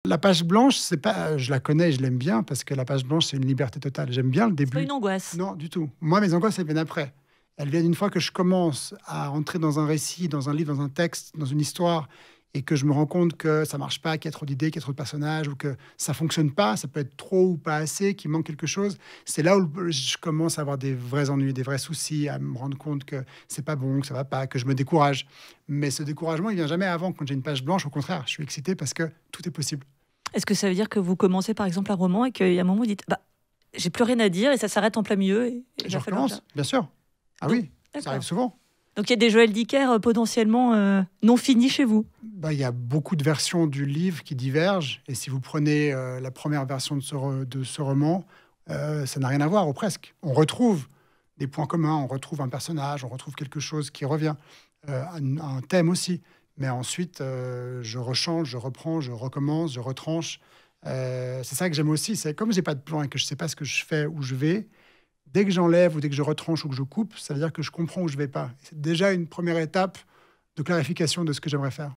la page blanche, c'est pas, je la connais, je l'aime bien, parce que la page blanche, c'est une liberté totale. J'aime bien le C'est pas début. une angoisse. Non, du tout. Moi, mes angoisses, elles viennent après. Elles viennent une fois que je commence à entrer dans un récit, dans un livre, dans un texte, dans une histoire, et que je me rends compte que ça marche pas, qu'il y a trop d'idées, qu'il y a trop de personnages, ou que ça fonctionne pas, ça peut être trop ou pas assez, qu'il manque quelque chose. C'est là où je commence à avoir des vrais ennuis, des vrais soucis, à me rendre compte que c'est pas bon, que ça va pas, que je me décourage. Mais ce découragement, il vient jamais avant. Quand j'ai une page blanche, au contraire, je suis excité parce que tout est possible. Est-ce que ça veut dire que vous commencez par exemple un roman et qu'il y a un moment où vous dites bah, j'ai plus rien à dire et ça s'arrête en plein milieu et il Je va falloir... recommence, bien sûr. Ah Donc, oui, ça d'accord. arrive souvent. Donc il y a des Joël Dicker potentiellement non finis chez vous. Bah, il y a beaucoup de versions du livre qui divergent. Et si vous prenez la première version de ce roman, ça n'a rien à voir, ou presque. On retrouve des points communs, on retrouve un personnage, on retrouve quelque chose qui revient, un thème aussi. Mais ensuite, je rechange, je reprends, je recommence, je retranche. C'est ça que j'aime aussi. C'est comme j'ai pas de plan et que je sais pas ce que je fais, où je vais. Dès que j'enlève ou dès que je retranche ou que je coupe, ça veut dire que je comprends où je vais pas. C'est déjà une première étape de clarification de ce que j'aimerais faire.